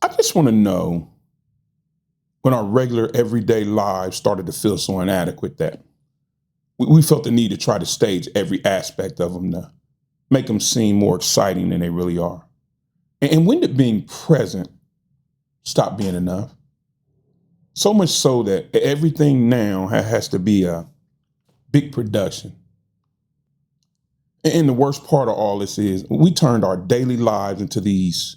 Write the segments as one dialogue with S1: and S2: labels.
S1: I just want to know when our regular everyday lives started to feel so inadequate that we felt the need to try to stage every aspect of them to make them seem more exciting than they really are. And when did being present stop being enough? So much so that everything now has to be a big production. And the worst part of all this is we turned our daily lives into these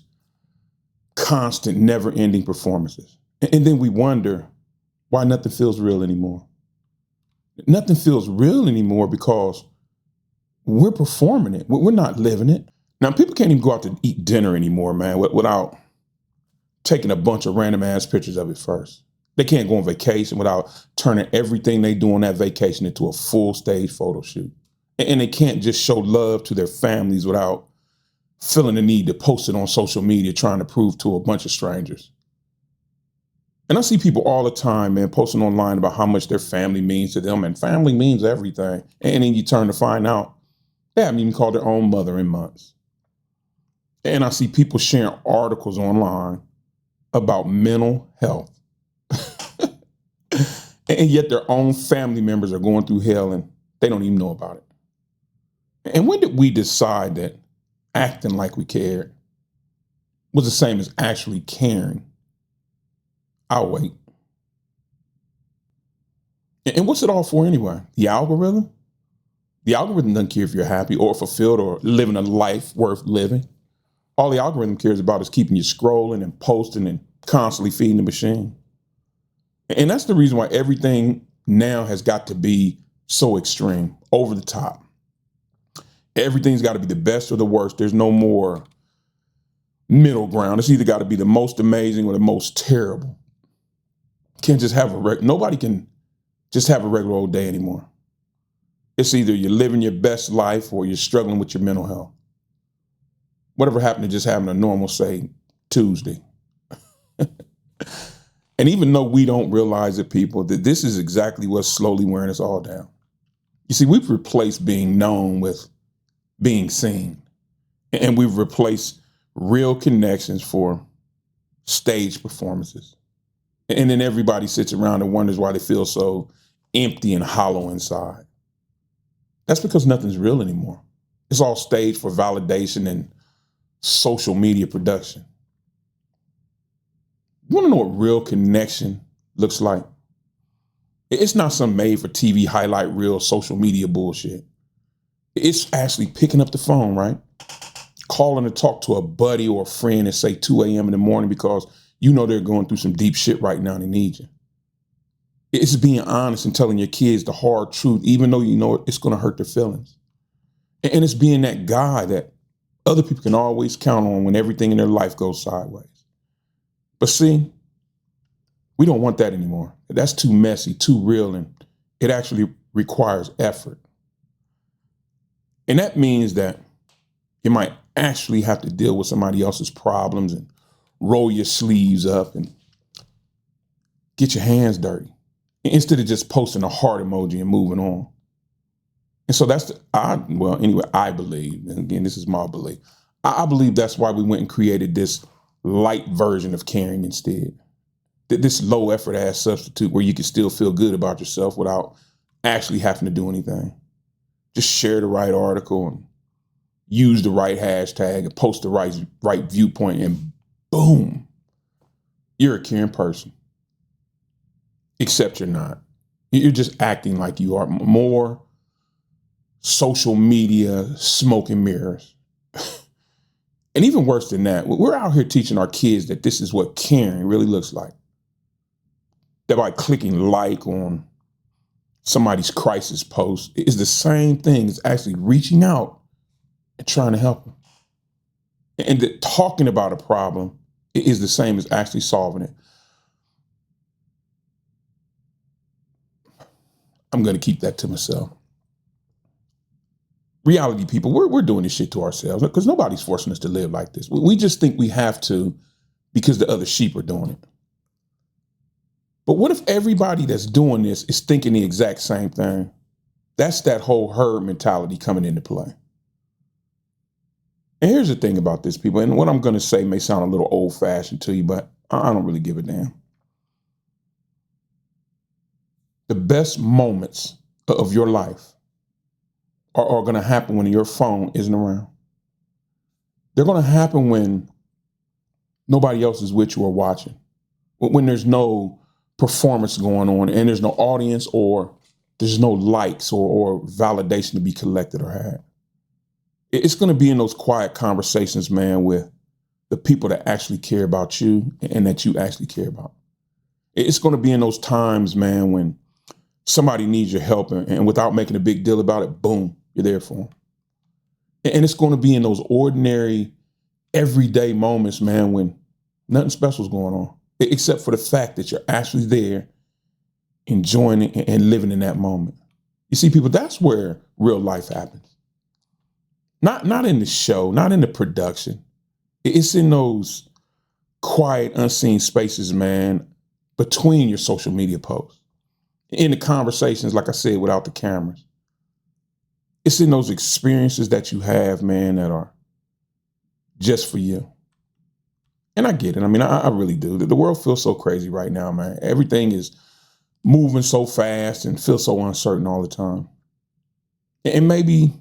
S1: constant, never ending performances. And then we wonder why nothing feels real anymore. Nothing feels real anymore because we're performing it. We're not living it. Now, people can't even go out to eat dinner anymore, man, without taking a bunch of random ass pictures of it first. They can't go on vacation without turning everything they do on that vacation into a full stage photo shoot. And they can't just show love to their families without feeling the need to post it on social media, trying to prove to a bunch of strangers. And I see people all the time, man, posting online about how much their family means to them, and family means everything. And then you turn to find out they haven't even called their own mother in months. And I see people sharing articles online about mental health. And yet their own family members are going through hell and they don't even know about it. And when did we decide that acting like we cared was the same as actually caring? I'll wait. And what's it all for anyway? The algorithm? The algorithm doesn't care if you're happy or fulfilled or living a life worth living. All the algorithm cares about is keeping you scrolling and posting and constantly feeding the machine. And that's the reason why everything now has got to be so extreme, over the top. Everything's got to be the best or the worst. There's no more middle ground. It's either got to be the most amazing or the most terrible. Can't just have nobody can just have a regular old day anymore. It's either you're living your best life or you're struggling with your mental health. Whatever happened to just having a normal, say, Tuesday? And even though we don't realize it, people, that this is exactly what's slowly wearing us all down. You see, we've replaced being known with being seen. And we've replaced real connections for stage performances. And then everybody sits around and wonders why they feel so empty and hollow inside. That's because nothing's real anymore. It's all staged for validation and social media production. You want to know what real connection looks like? It's not some made for TV highlight reel social media bullshit. It's actually picking up the phone, right? Calling to talk to a buddy or a friend at, say, 2 a.m. in the morning because you know they're going through some deep shit right now and they need you. It's being honest and telling your kids the hard truth, even though you know it's going to hurt their feelings. And it's being that guy that other people can always count on when everything in their life goes sideways. But see, we don't want that anymore. That's too messy, too real, and it actually requires effort. And that means that you might actually have to deal with somebody else's problems and roll your sleeves up and get your hands dirty instead of just posting a heart emoji and moving on. And so I believe, and again, this is my belief, I believe that's why we went and created this light version of caring instead. This low effort ass substitute where you can still feel good about yourself without actually having to do anything. Just share the right article and use the right hashtag and post the right viewpoint, and boom, you're a caring person. Except you're not. You're just acting like you are. More social media smoke and mirrors. And even worse than that, we're out here teaching our kids that this is what caring really looks like. That by clicking like on somebody's crisis post is the same thing as actually reaching out and trying to help them. And that talking about a problem is the same as actually solving it. I'm going to keep that to myself. Reality, people, we're doing this shit to ourselves because nobody's forcing us to live like this. We just think we have to because the other sheep are doing it. But what if everybody that's doing this is thinking the exact same thing? That's that whole herd mentality coming into play. And here's the thing about this, people, and what I'm going to say may sound a little old fashioned to you, but I don't really give a damn. The best moments of your life are going to happen when your phone isn't around. They're going to happen when nobody else is with you or watching, when there's no performance going on and there's no audience or there's no likes or validation to be collected or had. It's going to be in those quiet conversations, man, with the people that actually care about you and that you actually care about. It's going to be in those times, man, when somebody needs your help and without making a big deal about it, boom, you're there for them. And it's going to be in those ordinary, everyday moments, man, when nothing special is going on, except for the fact that you're actually there, enjoying it and living in that moment. You see, people, that's where real life happens. Not in the show, not in the production. It's in those quiet, unseen spaces, man, between your social media posts. In the conversations, like I said, without the cameras. It's in those experiences that you have, man, that are just for you. And I get it. I mean, I really do. The world feels so crazy right now, man. Everything is moving so fast and feels so uncertain all the time. And maybe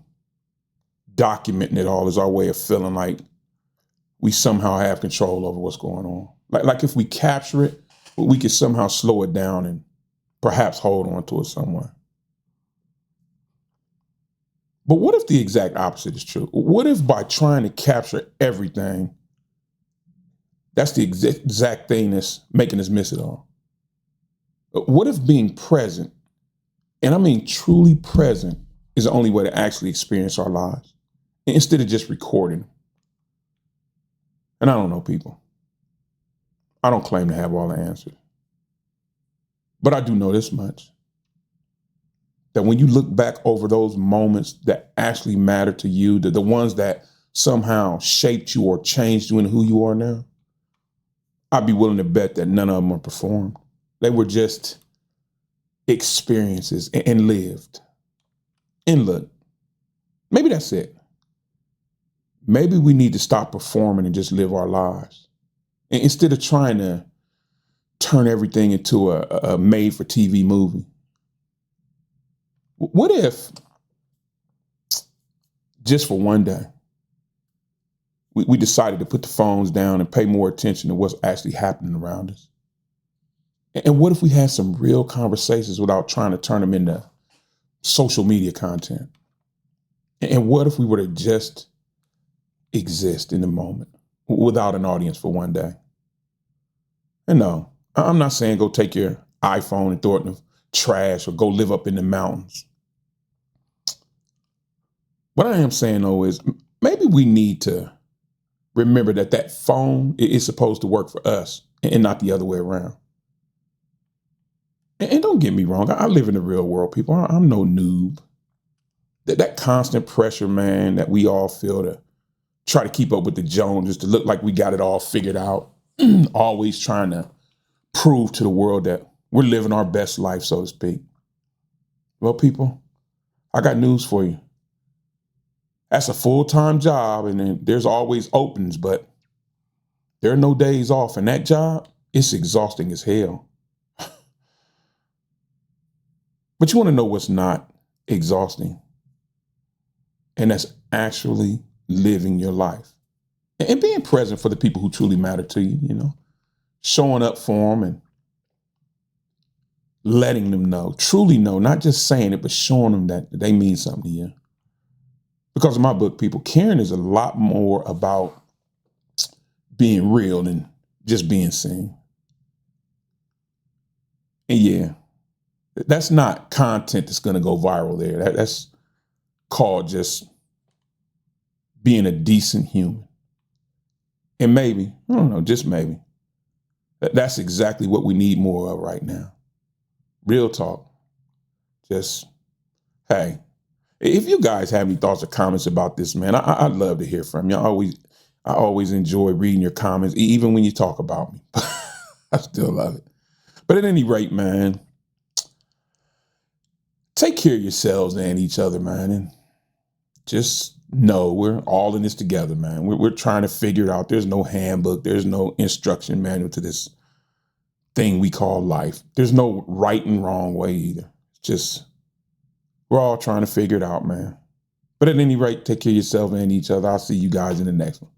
S1: documenting it all is our way of feeling like we somehow have control over what's going on. Like if we capture it, we could somehow slow it down and perhaps hold on to it somewhere. But what if the exact opposite is true? What if by trying to capture everything, that's the exact thing that's making us miss it all? What if being present, and I mean truly present, is the only way to actually experience our lives instead of just recording them? And I don't know, people. I don't claim to have all the answers. But I do know this much, that when you look back over those moments that actually matter to you, the ones that somehow shaped you or changed you into who you are now, I'd be willing to bet that none of them were performed. They were just experiences and lived. And look, maybe that's it. Maybe we need to stop performing and just live our lives. And instead of trying to turn everything into a made-for-TV movie. What if, just for one day, we decided to put the phones down and pay more attention to what's actually happening around us? And what if we had some real conversations without trying to turn them into social media content? And what if we were to just exist in the moment without an audience for one day? And no, I'm not saying go take your iPhone and throw it in the trash or go live up in the mountains. What I am saying, though, is maybe we need to remember that phone is supposed to work for us and not the other way around. And don't get me wrong, I live in the real world, people. I'm no noob. That constant pressure, man, that we all feel to try to keep up with the Joneses, to look like we got it all figured out, always trying to prove to the world that we're living our best life, so to speak. Well, people, I got news for you. That's a full-time job, and then there's always openings, but there are no days off. And that job, it's exhausting as hell. But you want to know what's not exhausting? And that's actually living your life and being present for the people who truly matter to you, you know, showing up for them and letting them know, truly know, not just saying it, but showing them that they mean something to you. Because in my book, people, caring is a lot more about being real than just being seen. And yeah, that's not content that's going to go viral there. That's called just being a decent human. And maybe, I don't know, just maybe, that's exactly what we need more of right now. Real talk. Just, hey, if you guys have any thoughts or comments about this, man, I'd love to hear from you. I always enjoy reading your comments, even when you talk about me. I still love it. But at any rate, man, take care of yourselves and each other, man, and just No, we're all in this together, man. We're trying to figure it out. There's no handbook. There's no instruction manual to this thing we call life. There's no right and wrong way either. It's just, we're all trying to figure it out, man. But at any rate, take care of yourself and each other. I'll see you guys in the next one.